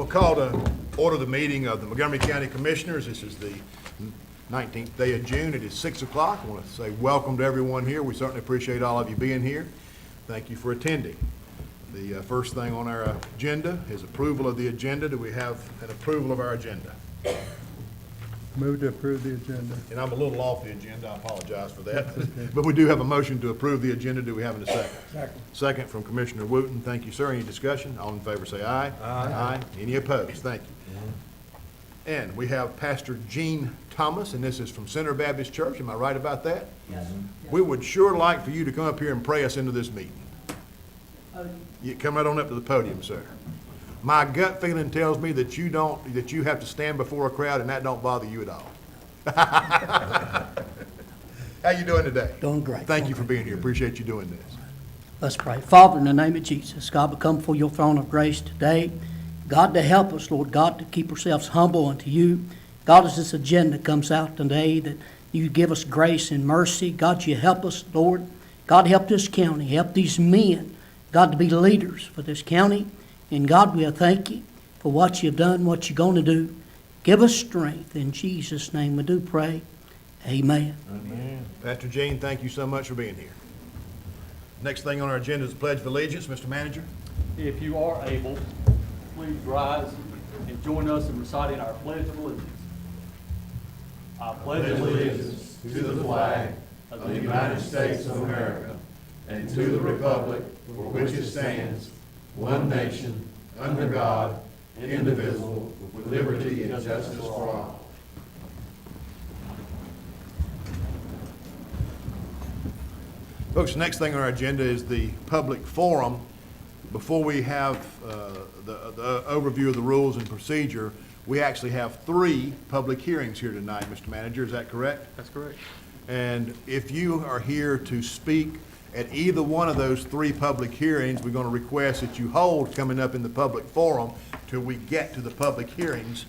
We'll call to order the meeting of the Montgomery County Commissioners. This is the 19th day of June. It is 6 o'clock. I want to say welcome to everyone here. We certainly appreciate all of you being here. Thank you for attending. The first thing on our agenda is approval of the agenda. Do we have an approval of our agenda? Move to approve the agenda. And I'm a little off the agenda. I apologize for that. But we do have a motion to approve the agenda. Do we have a second? Second. Second from Commissioner Wooten. Thank you, sir. Any discussion? All in favor say aye. Aye. Aye. Any opposed? Thank you. And we have Pastor Gene Thomas, and this is from Center Baptist Church. Am I right about that? Yes. We would sure like for you to come up here and pray us into this meeting. You come right on up to the podium, sir. My gut feeling tells me that you have to stand before a crowd and that don't bother you at all. How you doing today? Doing great. Thank you for being here. Appreciate you doing this. Let's pray. Father, in the name of Jesus, God, we come before your throne of grace today. God, to help us, Lord God, to keep ourselves humble unto you. God, as this agenda comes out today, that you give us grace and mercy. God, you help us, Lord. God, help this county. Help these men, God, to be leaders for this county. And God, we thank you for what you've done, what you're going to do. Give us strength. In Jesus' name we do pray. Amen. Amen. Pastor Gene, thank you so much for being here. Next thing on our agenda is the Pledge of Allegiance. Mr. Manager. If you are able, please rise and join us in reciting our Pledge of Allegiance. I pledge allegiance to the flag of the United States of America and to the republic for which it stands, one nation, under God, indivisible, with liberty and justice for all. Folks, the next thing on our agenda is the public forum. Before we have the overview of the rules and procedure, we actually have 3 public hearings here tonight, Mr. Manager. Is that correct? That's correct. And if you are here to speak at either one of those 3 public hearings, we're going to request that you hold coming up in the public forum till we get to the public hearings,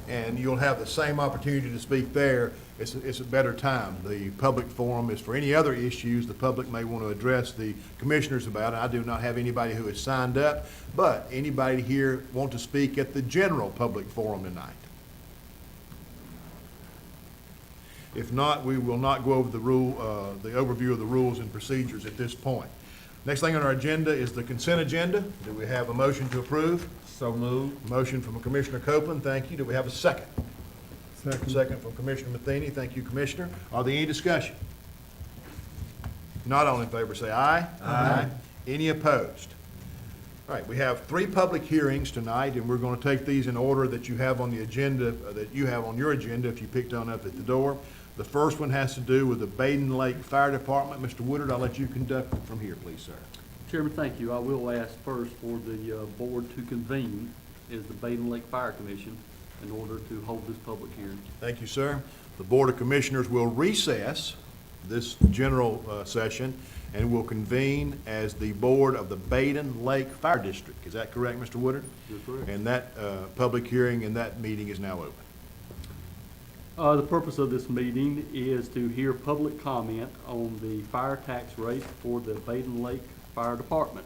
and you'll have the same opportunity to speak there. It's a better time. The public forum is for any other issues the public may want to address the commissioners about. I do not have anybody who has signed up, but anybody here want to speak at the general public forum tonight? If not, we will not go over the overview of the rules and procedures at this point. Next thing on our agenda is the consent agenda. Do we have a motion to approve? So moved. Motion from Commissioner Copeland, thank you. Do we have a second? Second. Second from Commissioner Matheny, thank you, Commissioner. Are there any discussion? Not all in favor say aye. Aye. Any opposed? All right, we have 3 public hearings tonight, and we're going to take these in order that you have on the agenda, that you have on your agenda if you picked on up at the door. The first one has to do with the Baden Lake Fire Department. Mr. Woodard, I'll let you conduct it from here, please, sir. Chairman, thank you. I will ask first for the board to convene as the Baden Lake Fire Commission in order to hold this public hearing. Thank you, sir. The Board of Commissioners will recess this general session and will convene as the Board of the Baden Lake Fire District. Is that correct, Mr. Woodard? You're correct. And that public hearing and that meeting is now open. The purpose of this meeting is to hear public comment on the fire tax rate for the Baden Lake Fire Department.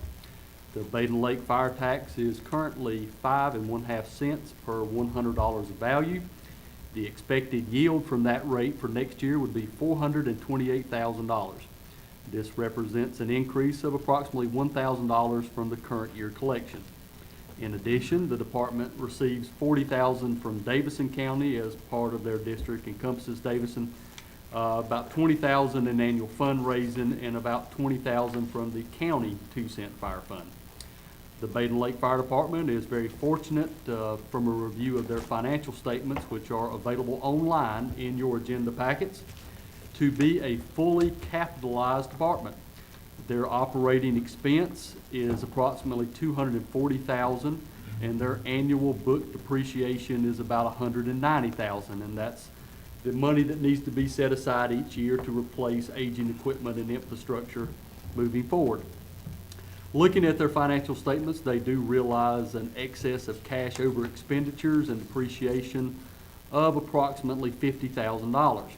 The Baden Lake fire tax is currently 5 1/2 cents per $100 of value. The expected yield from that rate for next year would be $428,000. This represents an increase of approximately $1,000 from the current year collection. In addition, the department receives $40,000 from Davison County as part of their district encompasses Davison, about $20,000 in annual fundraising, and about $20,000 from the county 2-cent fire fund. The Baden Lake Fire Department is very fortunate from a review of their financial statements, which are available online in your agenda packets, to be a fully capitalized department. Their operating expense is approximately $240,000, and their annual book depreciation is about $190,000, and that's the money that needs to be set aside each year to replace aging equipment and infrastructure moving forward. Looking at their financial statements, they do realize an excess of cash over expenditures and depreciation of approximately $50,000.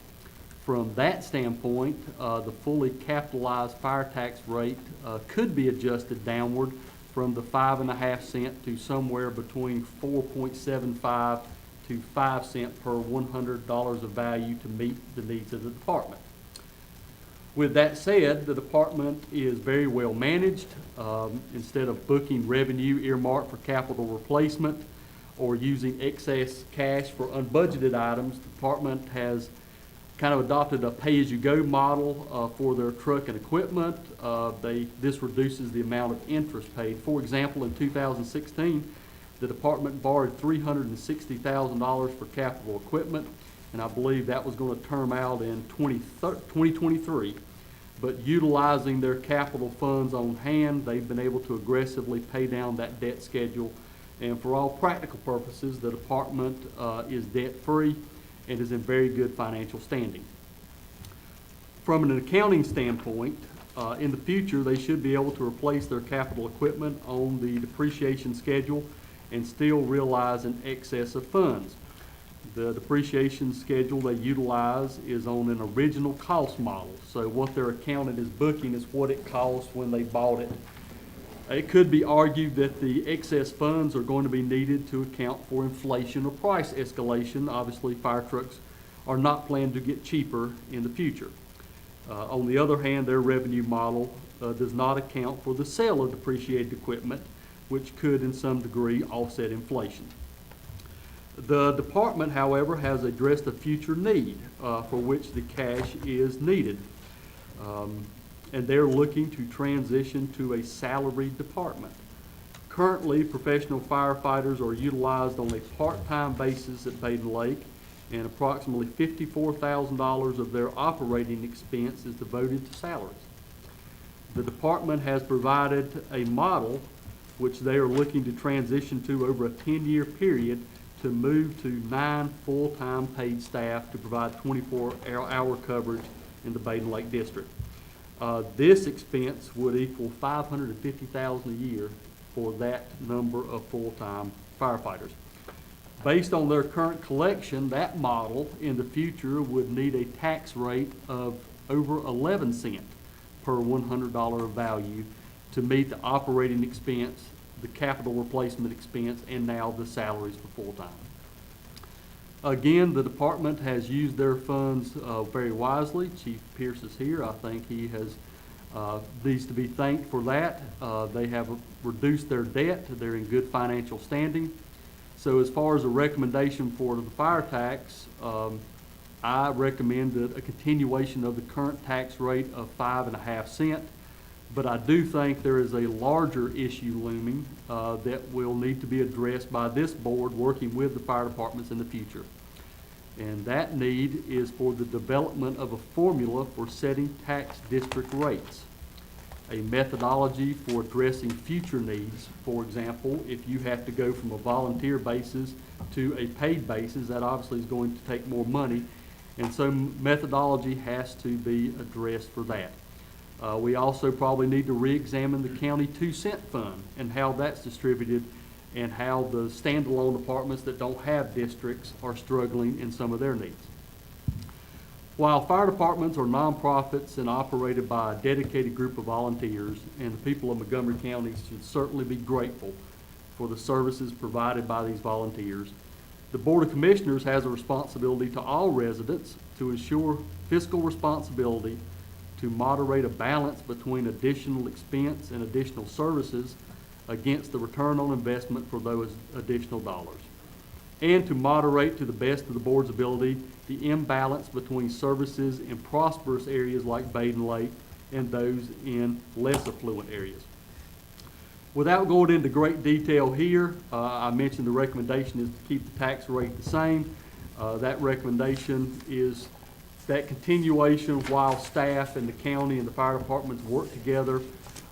From that standpoint, the fully capitalized fire tax rate could be adjusted downward from the 5.5 cent to somewhere between 4.75 to 5 cent per $100 of value to meet the needs of the department. With that said, the department is very well managed. Instead of booking revenue earmarked for capital replacement or using excess cash for unbudgeted items, the department has kind of adopted a pay-as-you-go model for their truck and equipment. This reduces the amount of interest paid. For example, in 2016, the department borrowed $360,000 for capital equipment, and I believe that was going to term out in 2023. But utilizing their capital funds on hand, they've been able to aggressively pay down that debt schedule. And for all practical purposes, the department is debt-free and is in very good financial standing. From an accounting standpoint, in the future, they should be able to replace their capital equipment on the depreciation schedule and still realize an excess of funds. The depreciation schedule they utilize is on an original cost model. So what their accountant is booking is what it cost when they bought it. It could be argued that the excess funds are going to be needed to account for inflation or price escalation. Obviously, fire trucks are not planned to get cheaper in the future. On the other hand, their revenue model does not account for the sale of depreciated equipment, which could in some degree offset inflation. The department, however, has addressed a future need for which the cash is needed. And they're looking to transition to a salaried department. Currently, professional firefighters are utilized on a part-time basis at Baden Lake, and approximately $54,000 of their operating expense is devoted to salaries. The department has provided a model which they are looking to transition to over a 10-year period to move to 9 full-time paid staff to provide 24-hour coverage in the Baden Lake District. This expense would equal $550,000 a year for that number of full-time firefighters. Based on their current collection, that model in the future would need a tax rate of over 11 cents per $100 of value to meet the operating expense, the capital replacement expense, and now the salaries for full-time. Again, the department has used their funds very wisely. Chief Pierce is here. I think he has needs to be thanked for that. They have reduced their debt. They're in good financial standing. So as far as a recommendation for the fire tax, I recommend a continuation of the current tax rate of 5.5 cents. But I do think there is a larger issue looming that will need to be addressed by this board working with the fire departments in the future. And that need is for the development of a formula for setting tax district rates, a methodology for addressing future needs. For example, if you have to go from a volunteer basis to a paid basis, that obviously is going to take more money, and so methodology has to be addressed for that. We also probably need to re-examine the county 2-cent fund and how that's distributed and how the standalone departments that don't have districts are struggling in some of their needs. While fire departments are nonprofits and operated by a dedicated group of volunteers, and the people of Montgomery County should certainly be grateful for the services provided by these volunteers, the Board of Commissioners has a responsibility to all residents to ensure fiscal responsibility, to moderate a balance between additional expense and additional services against the return on investment for those additional dollars, and to moderate to the best of the board's ability the imbalance between services in prosperous areas like Baden Lake and those in less affluent areas. Without going into great detail here, I mentioned the recommendation is to keep the tax rate the same. That recommendation is that continuation while staff and the county and the fire departments work together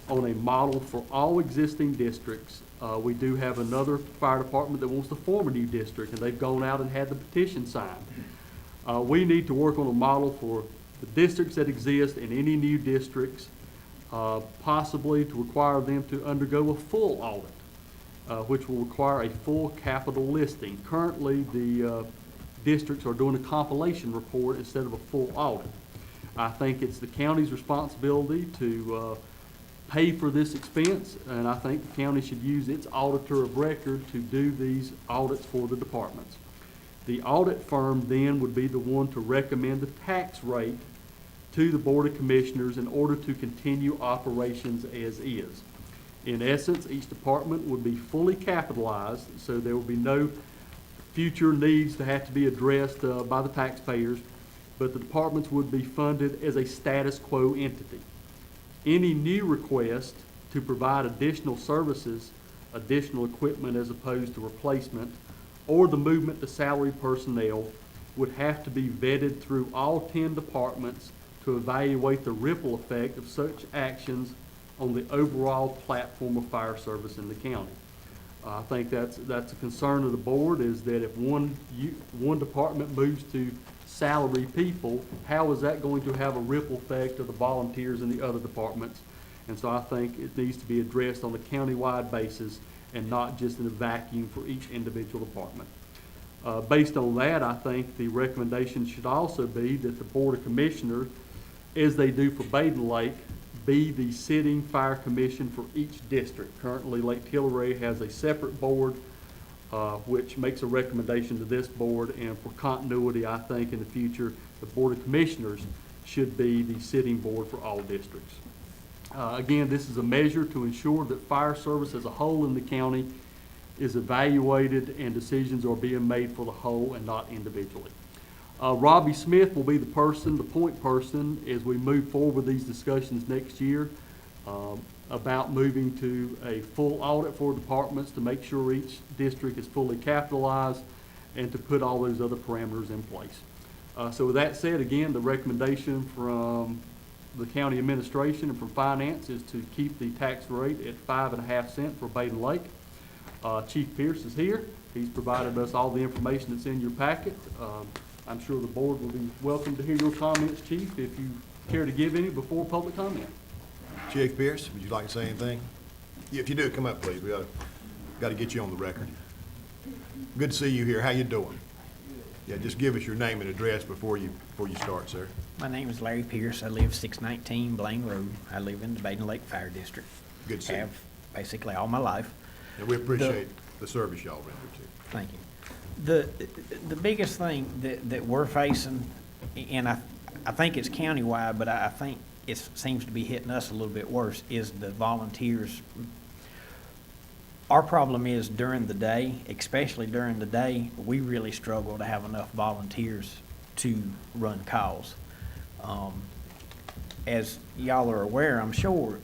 on a model for all existing districts. We do have another fire department that wants to form a new district, and they've gone out and had the petition signed. We need to work on a model for the districts that exist and any new districts, possibly to require them to undergo a full audit, which will require a full capital listing. Currently, the districts are doing a compilation report instead of a full audit. I think it's the county's responsibility to pay for this expense, and I think the county should use its auditor of record to do these audits for the departments. The audit firm then would be the one to recommend the tax rate to the Board of Commissioners in order to continue operations as is. In essence, each department would be fully capitalized, so there will be no future needs to have to be addressed by the taxpayers, but the departments would be funded as a status quo entity. Any new request to provide additional services, additional equipment as opposed to replacement, or the movement to salaried personnel would have to be vetted through all 10 departments to evaluate the ripple effect of such actions on the overall platform of fire service in the county. I think that's a concern of the board, is that if one department moves to salary people, how is that going to have a ripple effect of the volunteers in the other departments? And so I think it needs to be addressed on a county-wide basis and not just in a vacuum for each individual department. Based on that, I think the recommendation should also be that the Board of Commissioners, as they do for Baden Lake, be the sitting fire commission for each district. Currently, Lake Tillery has a separate board, which makes a recommendation to this board, and for continuity, I think in the future, the Board of Commissioners should be the sitting board for all districts. Again, this is a measure to ensure that fire service as a whole in the county is evaluated and decisions are being made for the whole and not individually. Robbie Smith will be the point person, as we move forward with these discussions next year about moving to a full audit for departments to make sure each district is fully capitalized and to put all those other parameters in place. So with that said, again, the recommendation from the county administration and from finance is to keep the tax rate at 5.5 cents for Baden Lake. Chief Pierce is here. He's provided us all the information that's in your packet. I'm sure the board will be welcome to hear your comments, Chief, if you care to give any before public comment. Chief Pierce, would you like to say anything? Yeah, if you do, come up, please. We got to get you on the record. Good to see you here. How you doing? Yeah, just give us your name and address before you start, sir. My name is Larry Pierce. I live 619 Blaine Road. I live in the Baden Lake Fire District. Good to see you. Have basically all my life. And we appreciate the service y'all render too. Thank you. The biggest thing that we're facing, and I think it's countywide, but I think it seems to be hitting us a little bit worse, is the volunteers. Our problem is during the day, especially during the day, we really struggle to have enough volunteers to run calls. As y'all are aware, I'm sure,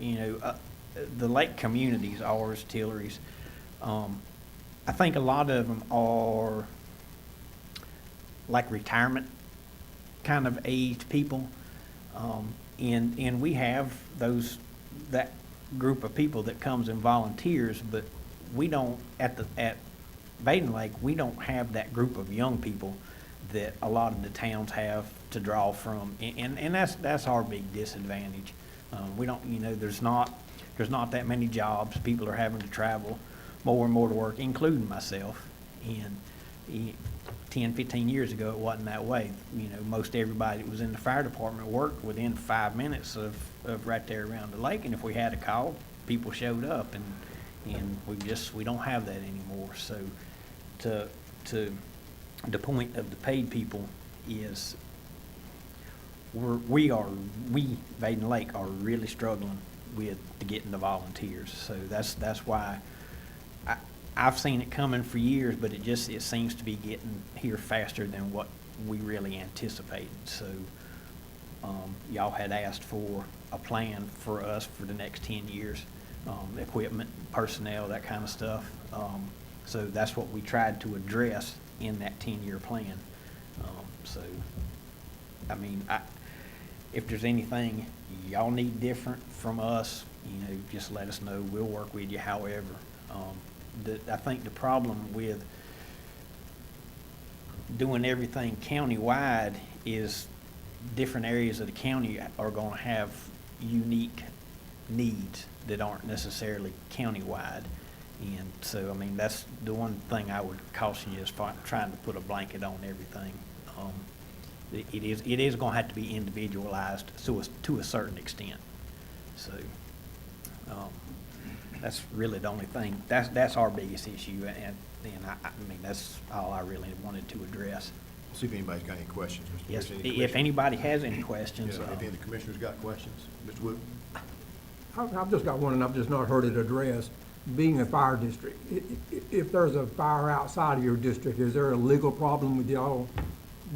the lake communities, ours, Tillery's, I think a lot of them are like retirement kind of aged people. And we have that group of people that comes and volunteers, but we don't, at Baden Lake, we don't have that group of young people that a lot of the towns have to draw from. And that's our big disadvantage. We don't, there's not that many jobs. People are having to travel more and more to work, including myself. And 10, 15 years ago, it wasn't that way. Most everybody that was in the fire department worked within 5 minutes of right there around the lake. And if we had a call, people showed up, and we don't have that anymore. So to the point of the paid people is we, Baden Lake, are really struggling with getting the volunteers. So that's why I've seen it coming for years, but it seems to be getting here faster than what we really anticipated. So y'all had asked for a plan for us for the next 10 years, equipment, personnel, that kind of stuff. So that's what we tried to address in that 10-year plan. If there's anything y'all need different from us, just let us know. We'll work with you however. I think the problem with doing everything countywide is different areas of the county are going to have unique needs that aren't necessarily countywide. And so, that's the one thing I would caution you is trying to put a blanket on everything. It is going to have to be individualized to a certain extent. So That's really the only thing, that's our biggest issue, and I mean, that's all I really wanted to address. See if anybody's got any questions, Mr. Yes, Pierce. Any if questions? anybody has any questions, Yeah, if any of the commissioners got questions? Mr. Wood? I've just got one, and I've just not heard it addressed. Being a fire district, if there's a fire outside of your district, is there a legal problem with y'all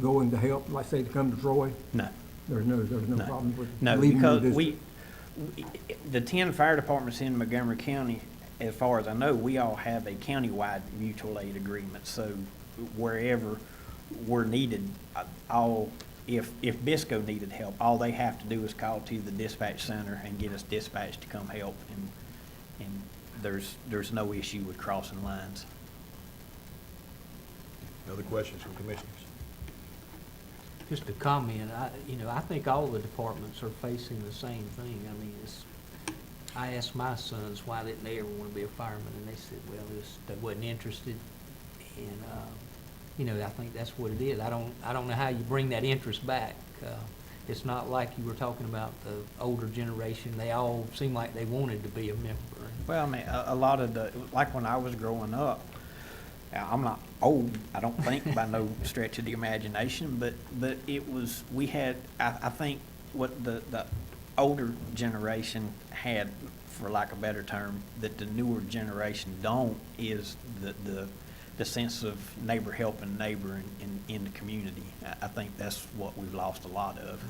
going to help, like say to come to Troy? no. There's no No. problem with No, leaving your because district? the 10 fire departments in Montgomery County, as far as I know, we all have a countywide mutual aid agreement. So wherever we're needed, if BISCO needed help, all they have to do is call to the dispatch center and get us dispatched to come help. And there's no issue with crossing lines. Other questions from commissioners? Just a comment, I think all the departments are facing the same thing. I mean, I asked my sons why didn't they ever want to be a fireman, and they said, well, they wasn't interested. And, I think that's what it is. I don't know how you bring that interest back. It's not like you were talking about the older generation. They all seem like they wanted to be a member. Well, I mean, a lot of like when I was growing up, I'm not old, I don't think, by no stretch of the imagination, but it was, we had, I think what the older generation had, for lack of a better term, that the newer generation don't, is the sense of neighbor helping neighbor in the community. I think that's what we've lost a lot of.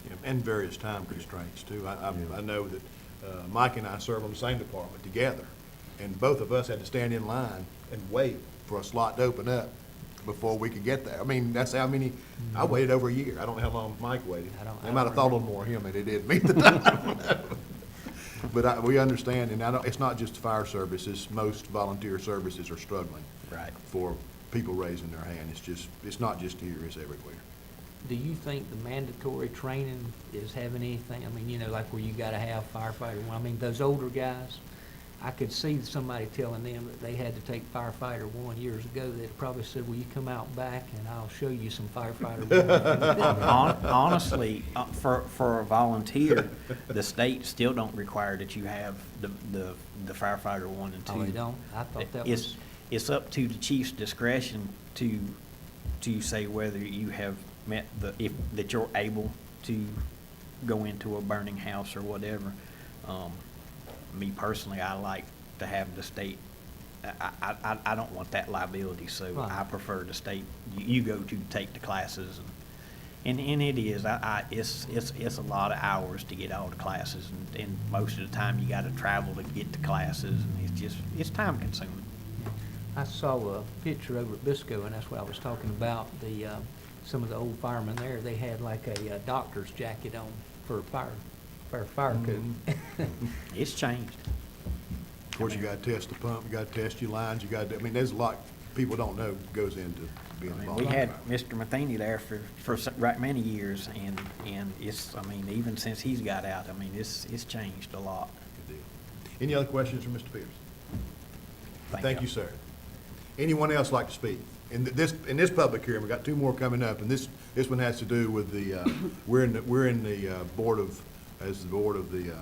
Yeah, and various time constraints too. I know that Mike and I serve on the same department together, and both of us had to stand in line and wait for a slot to open up before we could get there. I mean, that's how many, I waited over a year. I don't know how long Mike waited. They might have thought a little more of him than they did me at the time. But we understand, and it's not just fire services. Most volunteer services are struggling. Right. For people raising their hand. It's not just here, it's everywhere. Do you think the mandatory training is having anything, I mean, like where you gotta have firefighter one? I mean, those older guys, I could see somebody telling them that they had to take firefighter one years ago. They'd probably said, well, you come out back and I'll show you some firefighter one. Honestly, for a volunteer, the state still don't require that you have the firefighter 1 and 2. Oh, they don't? I thought that was. It's up to the chief's discretion to say whether you have met that you're able to go into a burning house or whatever. Me personally, I like to have the state, I don't want that liability, so Right. I prefer the state, you go to take the classes. And it is, it's a lot of hours to get all the classes, and most of the time you gotta travel to get to classes, and it's time consuming. I saw a picture over at Bisco, and that's what I was talking about. Some of the old firemen there, they had like a doctor's jacket on for a fire coat. It's changed. Of course, you gotta test the pump, you gotta test your lines, there's a lot people don't know goes into being I mean, involved. we had Mr. Matheny there for right many years, and it's, I mean, even since he's got out, I mean, it's changed a lot. Good deal. Any other questions for Mr. Pierce? Thank you, sir. Anyone else like to speak? In this public hearing, we've got 2 more coming up, and this one has to do with the, we're in the board of the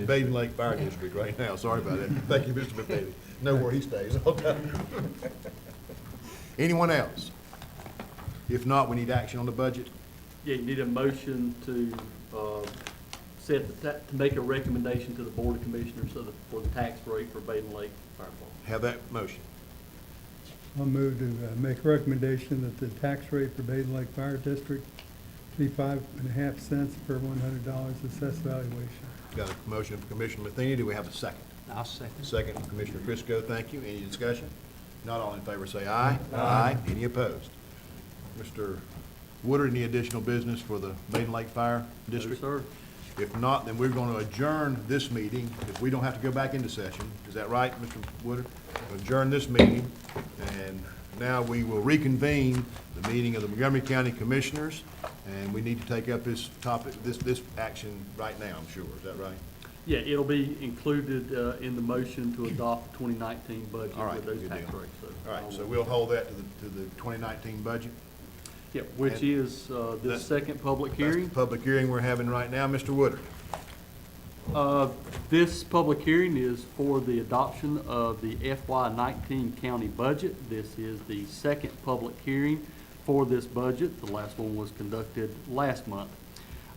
Baden Lake Fire District right now. Sorry about that. Thank you, Mr. McDavid. Know where he stays all the time. Anyone else? If not, we need action on the budget. Yeah, you need a motion to to make a recommendation to the Board of Commissioners for the tax rate for Baden Lake Fire Department. Have that motion. I'll move to make a recommendation that the tax rate for Baden Lake Fire District be 5.5 cents per $100 assessed valuation. Got a motion from Commissioner Matheny. Do we have a second? I'll second. Second from Commissioner Crisco. Thank you. Any discussion? Not all in favor, say aye. Aye. Any opposed? Mr. Woodard, any additional business for the Baden Lake Fire District? No, sir. If not, then we're going to adjourn this meeting, because we don't have to go back into session. Is that right, Mr. Woodard? Adjourn this meeting, and now we will reconvene the meeting of the Montgomery County Commissioners, and we need to take up this topic, this action right now, I'm sure. Is that right? Yeah, it'll be included in the motion to adopt the 2019 budget All right, with those good tax deal. rates. All right, so we'll hold that to the 2019 budget. Yeah, which is That- this second public That's the hearing. public hearing we're having right now. Mr. Woodard? This public hearing is for the adoption of the FY19 county budget. This is the second public hearing for this budget. The last one was conducted last month.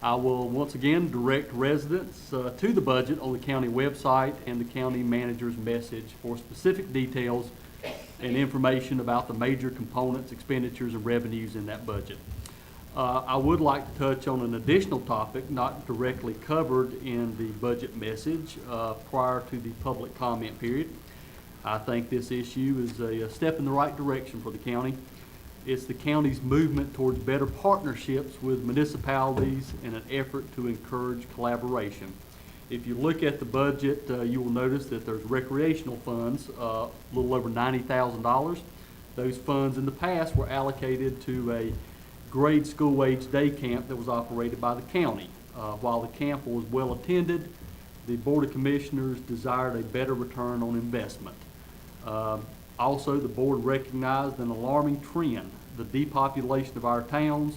I will once again direct residents to the budget on the county website and the county manager's message for specific details and information about the major components, expenditures, and revenues in that budget. I would like to touch on an additional topic not directly covered in the budget message prior to the public comment period. I think this issue is a step in the right direction for the county. It's the county's movement towards better partnerships with municipalities in an effort to encourage collaboration. If you look at the budget, you will notice that there's recreational funds, a little over $90,000. Those funds in the past were allocated to a grade school age day camp that was operated by the county. While the camp was well attended, the Board of Commissioners desired a better return on investment. Also, the board recognized an alarming trend, the depopulation of our towns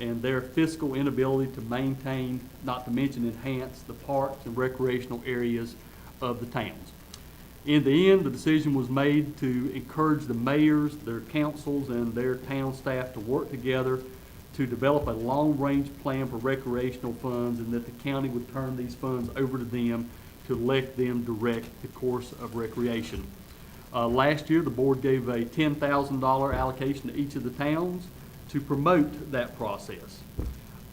and their fiscal inability to maintain, not to mention enhance, the parks and recreational areas of the towns. In the end, the decision was made to encourage the mayors, their councils, and their town staff to work together to develop a long-range plan for recreational funds, and that the county would turn these funds over to them to let them direct the course of recreation. Last year, the board gave a $10,000 allocation to each of the towns to promote that process.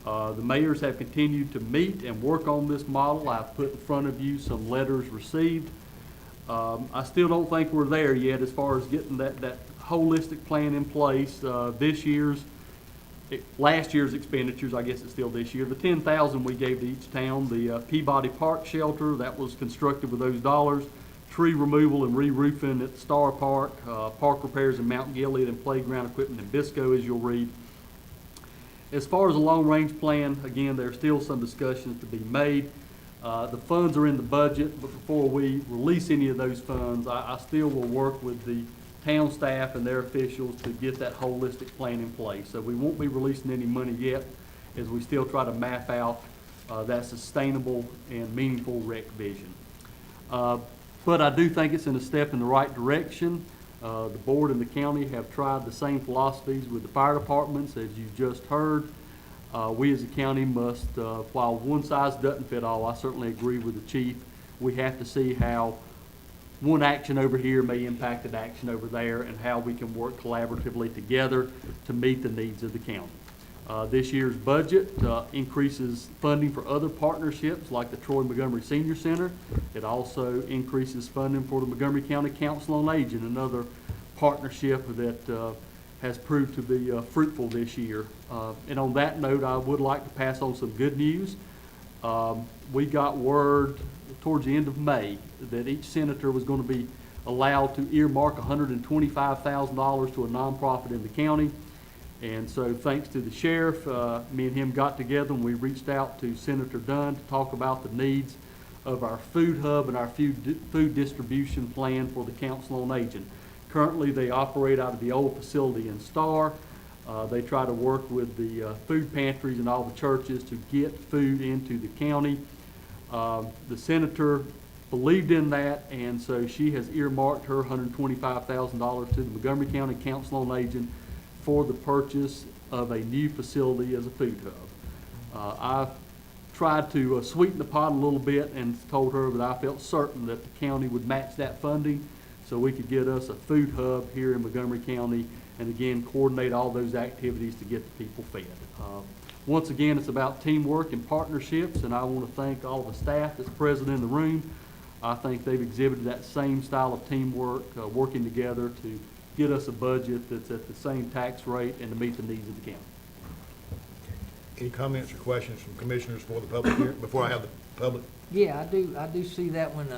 The mayors have continued to meet and work on this model. I've put in front of you some letters received. I still don't think we're there yet as far as getting that holistic plan in place. Last year's expenditures, I guess it's still this year. The $10,000 we gave to each town, the Peabody Park shelter, that was constructed with those dollars. Tree removal and re-roofing at Star Park, park repairs in Mount Gilead, and playground equipment in Bisco, as you'll read. As far as a long-range plan, again, there's still some discussions to be made. The funds are in the budget, but before we release any of those funds, I still will work with the town staff and their officials to get that holistic plan in place. So we won't be releasing any money yet, as we still try to map out that sustainable and meaningful rec vision. But I do think it's in a step in the right direction. The board and the county have tried the same philosophies with the fire departments, as you just heard. We as a county must, while one size doesn't fit all, I certainly agree with the chief, we have to see how one action over here may impact an action over there, and how we can work collaboratively together to meet the needs of the county. This year's budget increases funding for other partnerships like the Troy Montgomery Senior Center. It also increases funding for the Montgomery County Council on Aging, another partnership that has proved to be fruitful this year. And on that note, I would like to pass on some good news. We got word towards the end of May that each senator was going to be allowed to earmark $125,000 to a nonprofit in the county. And so thanks to the sheriff, me and him got together and we reached out to Senator Dunn to talk about the needs of our food hub and our food distribution plan for the Council on Aging. Currently, they operate out of the old facility in Star. They try to work with the food pantries and all the churches to get food into the county. The senator believed in that, and so she has earmarked her $125,000 to the Montgomery County Council on Aging for the purchase of a new facility as a food hub. I've tried to sweeten the pot a little bit and told her that I felt certain that the county would match that funding so we could get us a food hub here in Montgomery County, and again, coordinate all those activities to get the people fed. Once again, it's about teamwork and partnerships, and I want to thank all the staff that's present in the room. I think they've exhibited that same style of teamwork, working together to get us a budget that's at the same tax rate and to meet the needs of the county. Any comments or questions from commissioners for the public hearing, before I have the public? Yeah, I do see that one,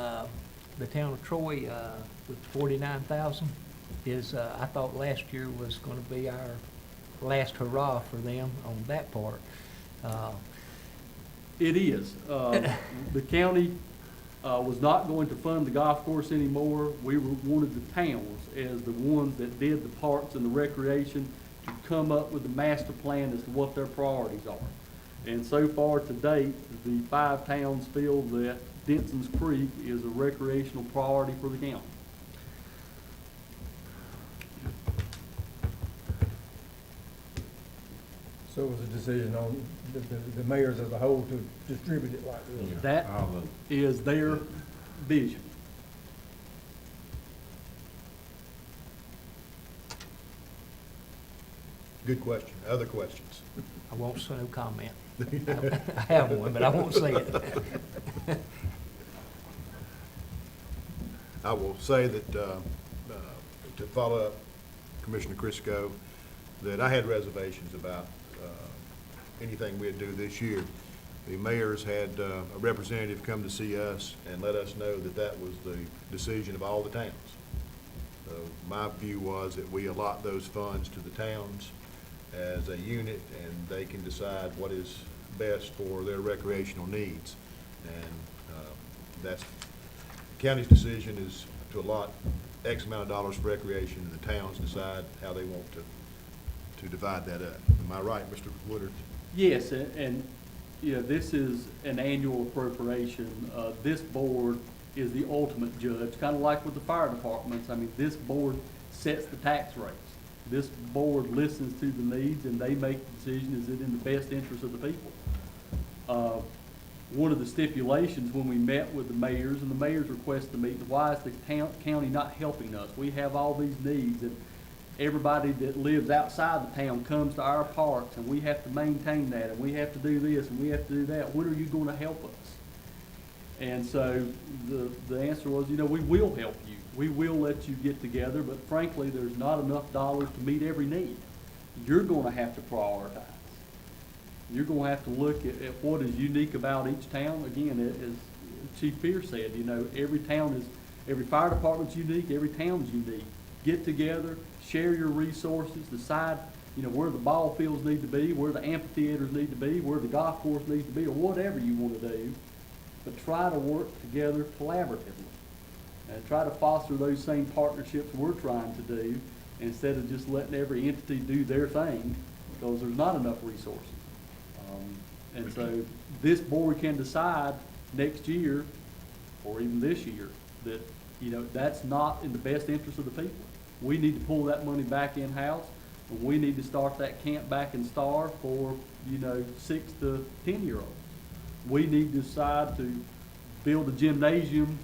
the town of Troy, with 49,000 is, I thought last year was gonna be our last hurrah for them on that part. It is. The county was not going to fund the golf course anymore. We wanted the towns, as the ones that did the parks and the recreation, to come up with the master plan as to what their priorities are. And so far to date, the 5 towns feel that Denson's Creek is a recreational priority for the county. So it was a decision on the mayors as a whole to distribute it like this. That is their vision. Good question. Other questions? I won't say no comment. I have one, but I won't say it. I will say that, to follow up Commissioner Crisco, that I had reservations about anything we'd do this year. The mayors had a representative come to see us and let us know that that was the decision of all the towns. So my view was that we allot those funds to the towns as a unit, and they can decide what is best for their recreational needs. And that's, the county's decision is to allot X amount of dollars for recreation, and the towns decide how they want to divide that up. Am I right, Mr. Woodard? Yes, and, you know, this is an annual appropriation. This board is the ultimate judge, kind of like with the fire departments. I mean, this board sets the tax rates. This board listens to the needs, and they make the decision, is it in the best interest of the people? One of the stipulations when we met with the mayors, and the mayors requested to meet, why is the county not helping us? We have all these needs, and everybody that lives outside the town comes to our parks, and we have to maintain that, and we have to do this, and we have to do that. When are you gonna help us? And so the answer was, you know, we will help you. We will let you get together, but frankly, there's not enough dollars to meet every need. You're gonna have to prioritize. You're gonna have to look at what is unique about each town. Again, as Chief Pierce said, you know, every fire department's unique, every town's unique. Get together, share your resources, decide, you know, where the ball fields need to be, where the amphitheaters need to be, where the golf course needs to be, or whatever you wanna do. But try to work together collaboratively. And try to foster those same partnerships we're trying to do, instead of just letting every entity do their thing, because there's not enough resources. And so this board can decide next year, or even this year, that, you know, that's not in the best interest of the people. We need to pull that money back in-house, and we need to start that camp back in Star for, you know, 6 to 10-year-olds. We need to decide to build a gymnasium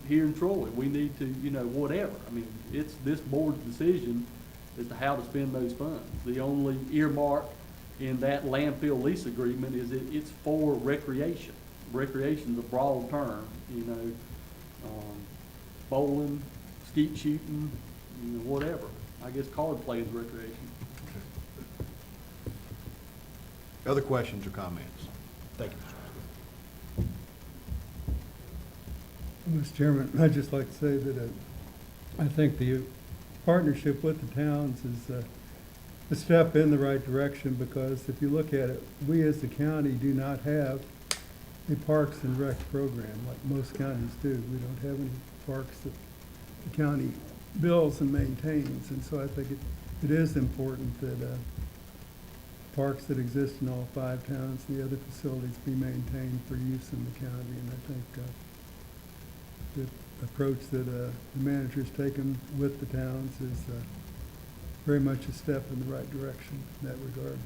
here in Troy. We need to, you know, whatever. I mean, it's this board's decision as to how to spend those funds. The only earmark in that landfill lease agreement is it's for recreation. Recreation's a broad term, you know, bowling, skeet shooting, you know, whatever. I guess card play is recreation. Other questions or comments? Thank you, Mr. Mr. Chairman, I'd just like to say that I think the partnership with the towns is a step in the right direction, because if you look at it, we as the county do not have a Parks and Rec program like most counties do. We don't have any parks that the county builds and maintains, and so I think it is important that parks that exist in all 5 towns, the other facilities, be maintained for use in the county, and I think the approach that the manager's taken with the towns is very much a step in the right direction in that regard.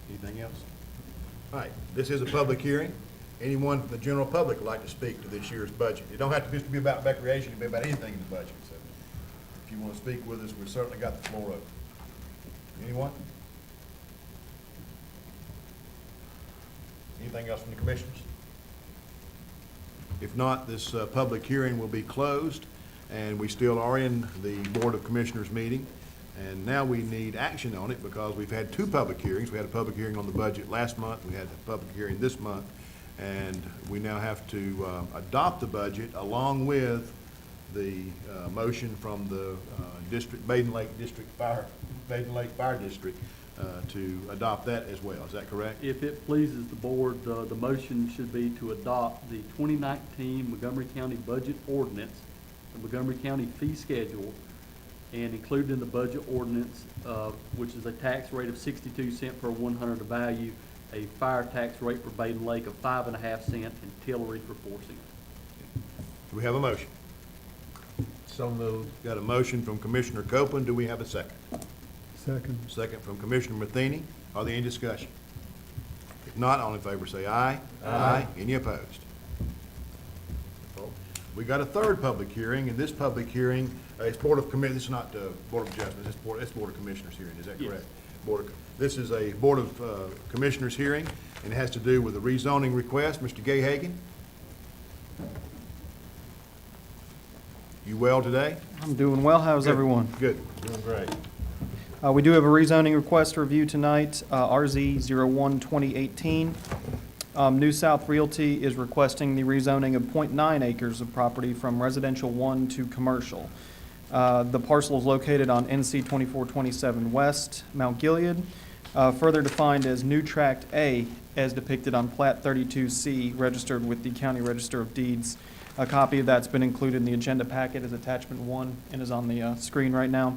Anything else? All right, this is a public hearing. Anyone from the general public would like to speak to this year's budget? It don't have to just be about recreation, it can be about anything in the budget. So if you want to speak with us, we've certainly got the floor open. Anyone? Anything else from the commissioners? If not, this public hearing will be closed, and we still are in the Board of Commissioners meeting. And now we need action on it, because we've had 2 public hearings. We had a public hearing on the budget last month, we had a public hearing this month, and we now have to adopt the budget along with the motion from the Baden Lake Fire District to adopt that as well. Is that correct? If it pleases the board, the motion should be to adopt the 2019 Montgomery County Budget Ordinance, the Montgomery County Fee Schedule, and included in the budget ordinance, which is a tax rate of 62 cents per 100 of value, a fire tax rate for Baden Lake of 5.5 cents, and Tillery for 4 cents. Do we have a motion? So moved. Got a motion from Commissioner Copeland. Do we have a second? Second. Second from Commissioner Matheny. Are there any discussion? If not, all in favor say aye. Aye. Any opposed? We got a third public hearing, and this public hearing, it's Board of Commi, this is not Board of Adjustments, it's Board of Commissioners hearing, is that Yes. correct? This is a Board of Commissioners hearing, and it has to do with a rezoning request. Mr. Gayhagen? You well today? I'm doing well. How's Good. everyone? Good. Doing great. We do have a rezoning request to review tonight, RZ 01-2018. New South Realty is requesting the rezoning of .9 acres of property from residential 1 to commercial. The parcel is located on NC 2427 West, Mount Gilead, further defined as New Tract A, as depicted on Plat 32C, registered with the County Register of Deeds. A copy of that's been included in the agenda packet as attachment 1 and is on the screen right now.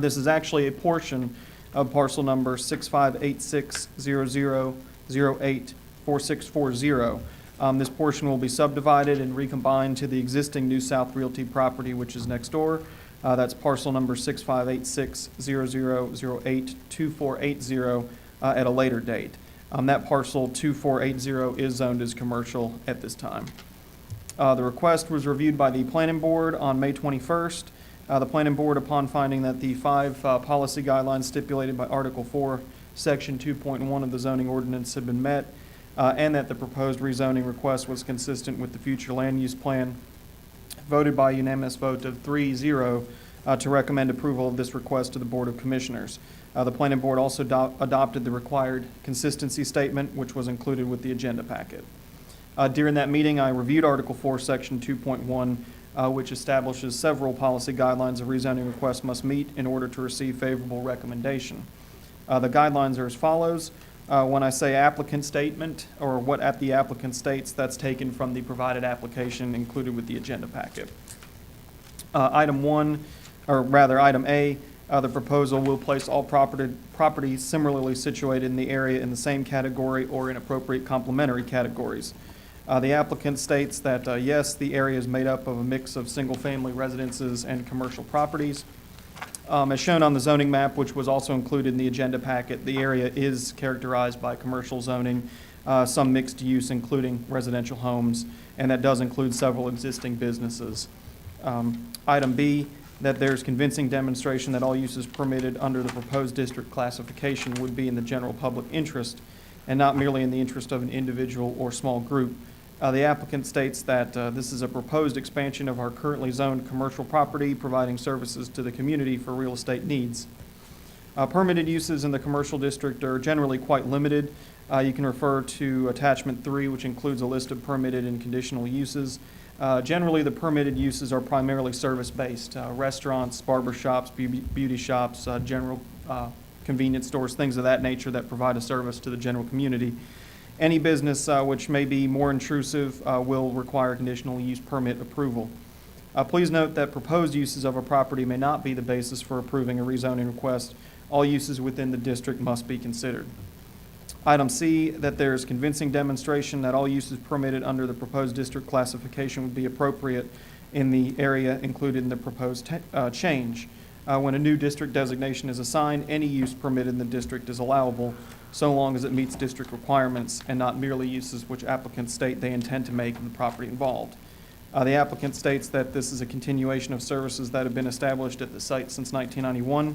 This is actually a portion of parcel number 658600084640. This portion will be subdivided and recombined to the existing New South Realty property, which is next door. That's parcel number 658600082480 at a later date. That parcel 2480 is zoned as commercial at this time. The request was reviewed by the Planning Board on May 21st. The Planning Board, upon finding that the 5 policy guidelines stipulated by Article 4, Section 2.1 of the zoning ordinance had been met, and that the proposed rezoning request was consistent with the future land use plan, voted by a unanimous vote of 3-0 to recommend approval of this request to the Board of Commissioners. The Planning Board also adopted the required consistency statement, which was included with the agenda packet. During that meeting, I reviewed Article 4, Section 2.1, which establishes several policy guidelines a rezoning request must meet in order to receive favorable recommendation. The guidelines are as follows. When I say applicant statement, or what at the applicant states, that's taken from the provided application included with the agenda packet. Item A, the proposal will place all property similarly situated in the area in the same category or in appropriate complementary categories. The applicant states that, yes, the area is made up of a mix of single-family residences and commercial properties. As shown on the zoning map, which was also included in the agenda packet, the area is characterized by commercial zoning, some mixed use, including residential homes, and that does include several existing businesses. Item B, that there's convincing demonstration that all uses permitted under the proposed district classification would be in the general public interest and not merely in the interest of an individual or small group. The applicant states that this is a proposed expansion of our currently zoned commercial property, providing services to the community for real estate needs. Permitted uses in the commercial district are generally quite limited. You can refer to attachment 3, which includes a list of permitted and conditional uses. Generally, the permitted uses are primarily service-based, restaurants, barber shops, beauty shops, general convenience stores, things of that nature that provide a service to the general community. Any business which may be more intrusive will require conditional use permit approval. Please note that proposed uses of a property may not be the basis for approving a rezoning request. All uses within the district must be considered. Item C, that there is convincing demonstration that all uses permitted under the proposed district classification would be appropriate in the area included in the proposed change. When a new district designation is assigned, any use permitted in the district is allowable, so long as it meets district requirements and not merely uses which applicants state they intend to make in the property involved. The applicant states that this is a continuation of services that have been established at the site since 1991.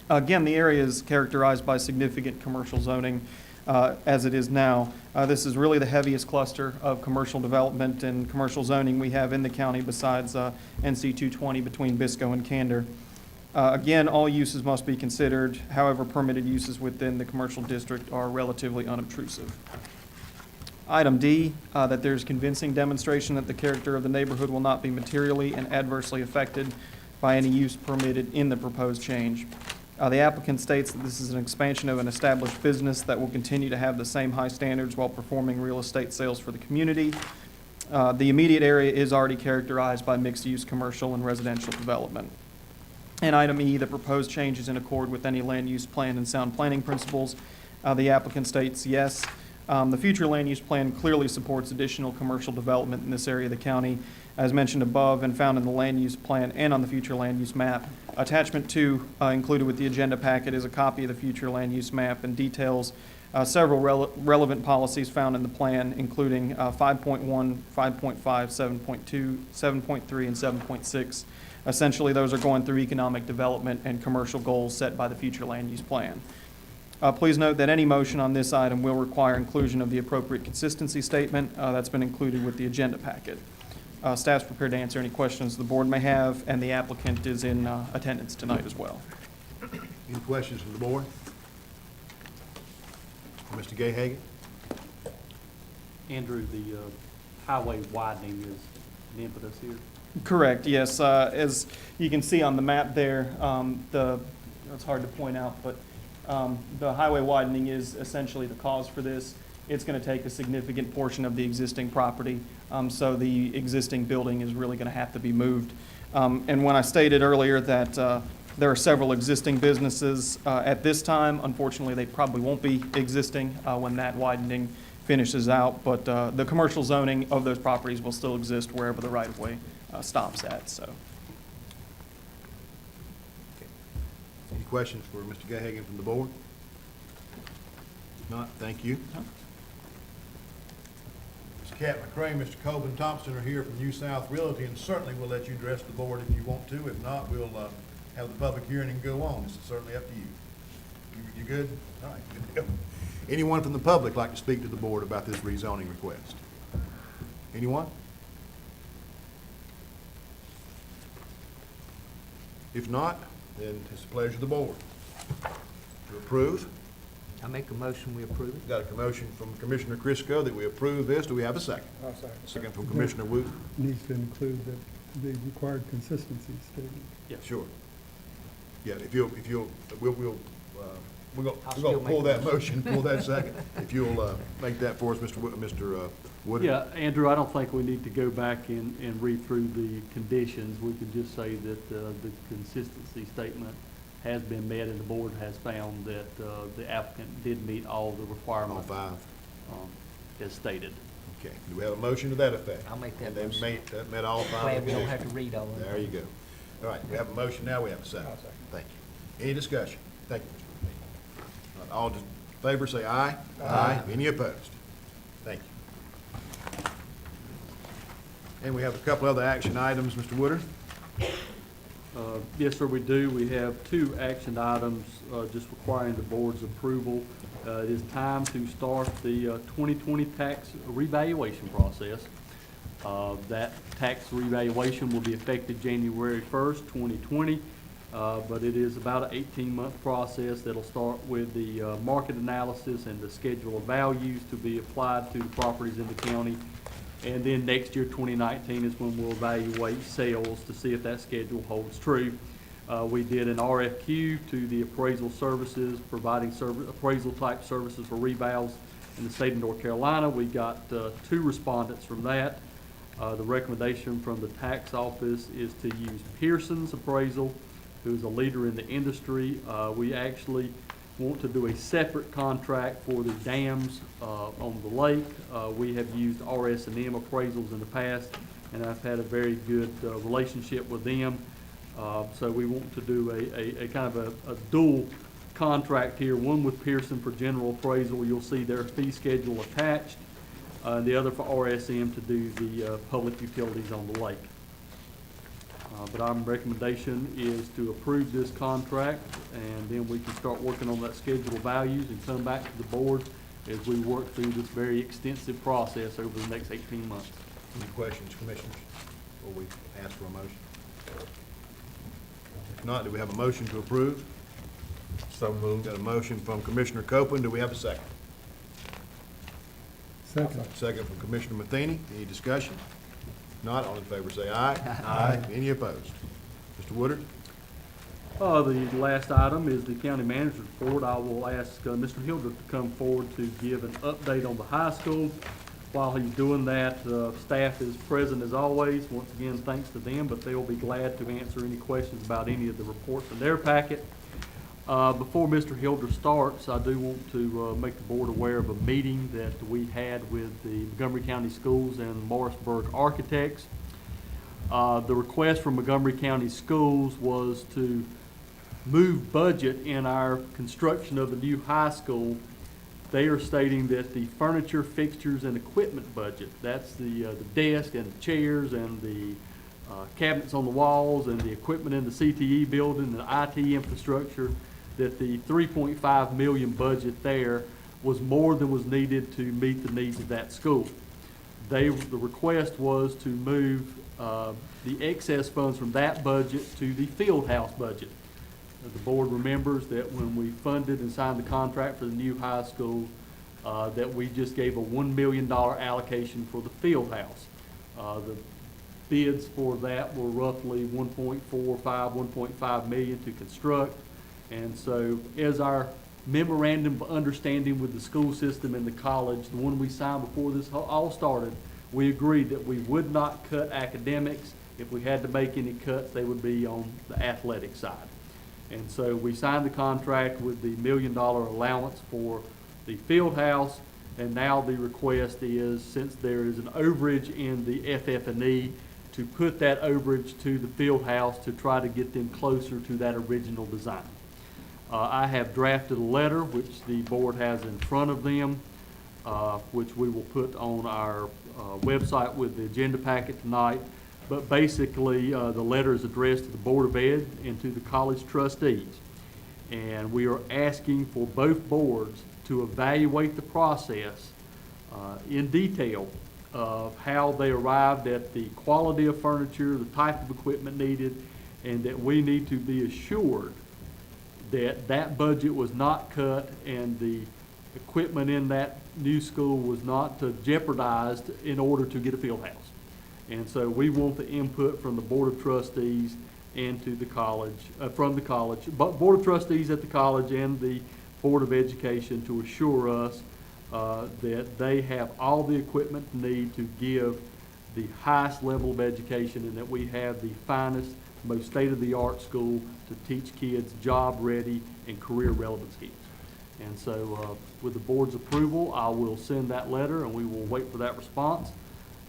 Again, the area is characterized by significant commercial zoning as it is now. This is really the heaviest cluster of commercial development and commercial zoning we have in the county besides NC 220 between Biscoe and Candor. Again, all uses must be considered. However, permitted uses within the commercial district are relatively unobtrusive. Item D, that there's convincing demonstration that the character of the neighborhood will not be materially and adversely affected by any use permitted in the proposed change. The applicant states that this is an expansion of an established business that will continue to have the same high standards while performing real estate sales for the community. The immediate area is already characterized by mixed-use commercial and residential development. And item E, the proposed change is in accord with any land use plan and sound planning principles. The applicant states yes. The future land use plan clearly supports additional commercial development in this area of the county, as mentioned above and found in the land use plan and on the future land use map. Attachment 2, included with the agenda packet, is a copy of the future land use map and details several relevant policies found in the plan, including 5.1, 5.5, 7.2, 7.3, and 7.6. Essentially, those are going through economic development and commercial goals set by the future land use plan. Please note that any motion on this item will require inclusion of the appropriate consistency statement that's been included with the agenda packet. Staff's prepared to answer any questions the board may have, and the applicant is in attendance tonight as well. Any questions from the board? Mr. Gayhagan? Andrew, the highway widening is an impetus here. Correct, yes. As you can see on the map there, it's hard to point out, but the highway widening is essentially the cause for this. It's going to take a significant portion of the existing property, so the existing building is really going to have to be moved. And when I stated earlier that there are several existing businesses at this time, unfortunately, they probably won't be existing when that widening finishes out, but the commercial zoning of those properties will still exist wherever the right-of-way stops at, so. Any questions for Mr. Gayhagan from the board? If not, thank you. Ms. Cat McCray, Mr. Coben Thompson are here from New South Realty, and certainly we'll let you address the board if you want to. If not, we'll have the public hearing and go on. This is certainly up to you. You good? All right, good deal. Anyone from the public like to speak to the board about this rezoning request? Anyone? If not, then it's the pleasure of the board to approve. I make a motion, we approve it. Got a motion from Commissioner Crisco that we approve this. Do we have a second? Second from Commissioner Wooten. Needs to include the required consistency statement. Sure. Yeah, if you'll, we're gonna I'll still pull make that motion, pull that second. If you'll, make that for us, Mr. Woodard. Yeah, Andrew, I don't think we need to go back and read through the conditions. We can just say that the consistency statement has been met, and the board has found that the applicant did meet all the All requirements five. as stated. Okay. Do we have a motion to that effect? I'll make that And they motion. that met all five Glad we don't conditions. have to read all of them. There you go. All right, we have a motion now, we have a second. Thank you. Any discussion? Thank you, Mr. McNeil. All in favor, say aye. Aye. Any opposed? Thank you. And we have a couple other action items, Mr. Woodard. Yes, sir, we do. We have two action items just requiring the board's approval. It is time to start the 2020 tax revaluation process. That tax revaluation will be effective January 1st, 2020, but it is about an 18-month process that'll start with the market analysis and the schedule of values to be applied to the properties in the county. And then next year, 2019, is when we'll evaluate sales to see if that schedule holds true. We did an RFQ to the appraisal services, providing appraisal-type services for revals in the state of North Carolina. We got 2 respondents from that. The recommendation from the tax office is to use Pearson's Appraisal, who's a leader in the industry. We actually want to do a separate contract for the dams on the lake. We have used RS&M appraisals in the past, and I've had a very good relationship with them. So we want to do a kind of a dual contract here, one with Pearson for general appraisal. You'll see their fee schedule attached, and the other for RSM to do the public utilities on the lake. But our recommendation is to approve this contract, and then we can start working on that schedule of values and come back to the board as we work through this very extensive process over the next 18 months. Any questions, commissioners, before we ask for a motion? If not, do we have a motion to approve? So moved. Got a motion from Commissioner Copeland. Do we have a second? Second. Second from Commissioner Matheny. Any discussion? If not, all in favor say aye. Aye. Any opposed? Mr. Woodard? The last item is the county manager's report. I will ask Mr. Hilder to come forward to give an update on the high school While he's doing that, staff is present as always. Once again, thanks to them, but they'll be glad to answer any questions about any of the reports in their packet. Before Mr. Hilder starts, I do want to make the board aware of a meeting that we had with the Montgomery County Schools and Morrisburg Architects. The request from Montgomery County Schools was to move budget in our construction of the new high school. They are stating that the furniture, fixtures, and equipment budget, that's the desk and the chairs and the cabinets on the walls and the equipment in the CTE building and the IT infrastructure, that the 3.5 million budget there was more than was needed to meet the needs of that school. The request was to move the excess funds from that budget to the field house budget. The board remembers that when we funded and signed the contract for the new high school, that we just gave a $1 million allocation for the field house. The bids for that were roughly 1.5 million to construct. And so as our memorandum of understanding with the school system and the college, the one we signed before this all started, we agreed that we would not cut academics. If we had to make any cuts, they would be on the athletic side. And so we signed the contract with the $1 million allowance for the field house, and now the request is, since there is an overage in the FF&E, to put that overage to the field house to try to get them closer to that original design. I have drafted a letter, which the board has in front of them, which we will put on our website with the agenda packet tonight. But basically, the letter is addressed to the Board of Ed and to the college trustees. And we are asking for both boards to evaluate the process in detail of how they arrived at the quality of furniture, the type of equipment needed, and that we need to be assured that that budget was not cut and the equipment in that new school was not jeopardized in order to get a field house. And so we want the input from the Board of Trustees and to the college, from the college, but Board of Trustees at the college and the Board of Education to assure us that they have all the equipment needed to give the highest level of education, and that we have the finest, most state-of-the-art school to teach kids job-ready and career-relevant skills. And so with the board's approval, I will send that letter, and we will wait for that response.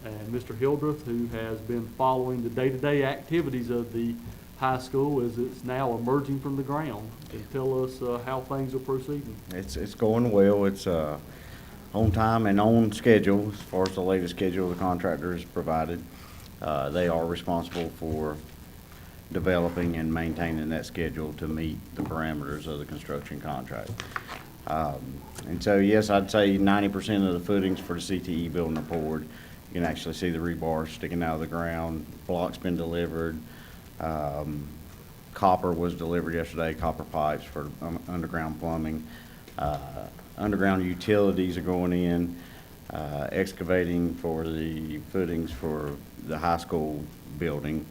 And Mr. Hildreth, who has been following the day-to-day activities of the high school as it's now emerging from the ground, can tell us how things are proceeding. It's going well. It's on time and on schedule as far as the latest schedule the contractor has provided. They are responsible for developing and maintaining that schedule to meet the parameters of the construction contract. And so, yes, I'd say 90% of the footings for the CTE building are poured. You can actually see the rebar sticking out of the ground. Block's been delivered. Copper was delivered yesterday, copper pipes for underground plumbing. Underground utilities are going in. Excavating for the footings for the high school building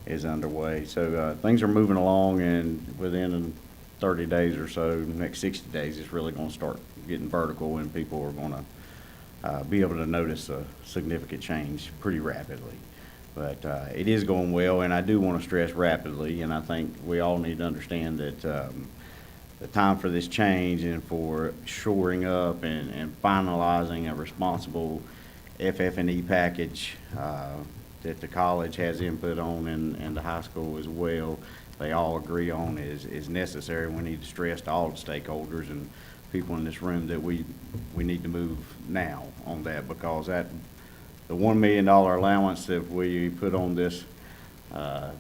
is underway. So things are moving along, and within 30 days or so, next 60 days, it's really going to start getting vertical, and people are going to be able to notice a significant change pretty rapidly. But it is going well, and I do want to stress rapidly, and I think we all need to understand that the time for this change and for shoring up and finalizing a responsible FF&E package that the college has input on and the high school as well, they all agree on is necessary. We need to stress to all the stakeholders and people in this room that we need to move now on that, because the $1 million allowance that we put on this,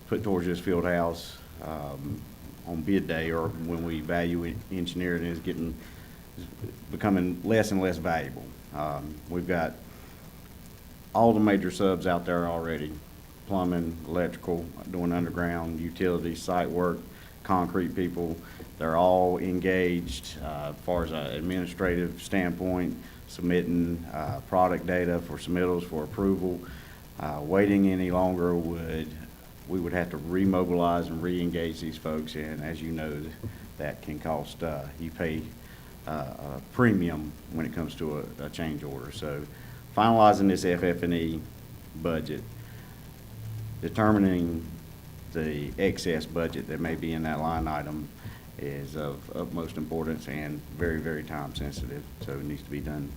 put towards this field house on bid day, or when we value engineer it, is becoming less and less valuable. We've got all the major subs out there already: plumbing, electrical, doing underground, utilities, site work, concrete people. They're all engaged as far as an administrative standpoint, submitting product data for submittals for approval. Waiting any longer we would have to remobilize and re-engage these folks, and as you know, that can cost, you pay a premium when it comes to a change order. So finalizing this FF&E budget, determining the excess budget that may be in that line item is of utmost importance and very, very time sensitive. So it needs to be done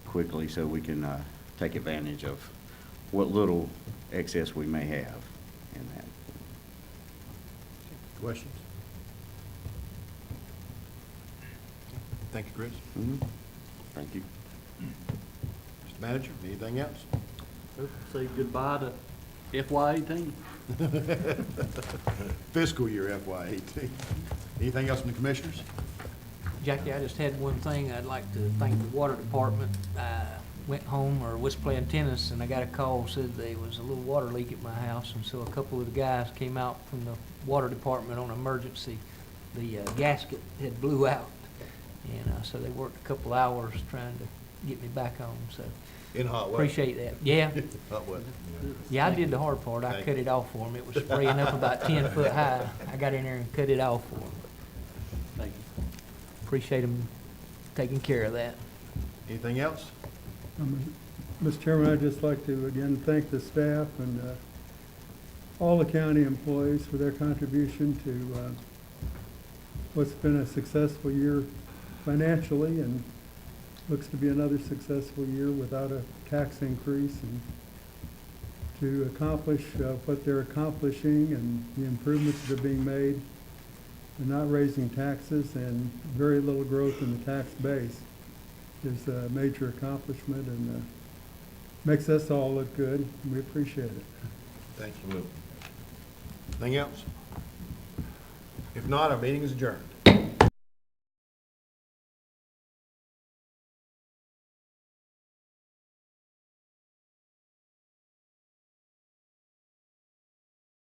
quickly so we can take advantage of what little excess we may have in that. Questions? Thank you, Chris. Thank you. Mr. Manager, anything else? Say goodbye to FY18. Fiscal year FY18. Anything else from the commissioners? Jackie, I just had one thing. I'd like to thank the water department. I went home or was playing tennis, and I got a call, said there was a little water leak at my house, and so a couple of the guys came out from the water department on emergency. The gasket had blew out, and so they worked a couple hours trying to get me back home, so In hot weather. appreciate that. Yeah, Hot weather. yeah, I did the hard part. I Thank cut it off for them. It was spraying up about 10 foot high. I got in there and cut it off for them. Thank you. Appreciate them taking care of that. Anything else? Mr. Chairman, I'd just like to again thank the staff and all the county employees for their contribution to what's been a successful year financially, and looks to be another successful year without a tax increase, and to accomplish what they're accomplishing and the improvements that are being made, and not raising taxes and very little growth in the tax base is a major accomplishment, and makes us all look good. We appreciate it. Thank you. Anything else? If not, our meeting is adjourned.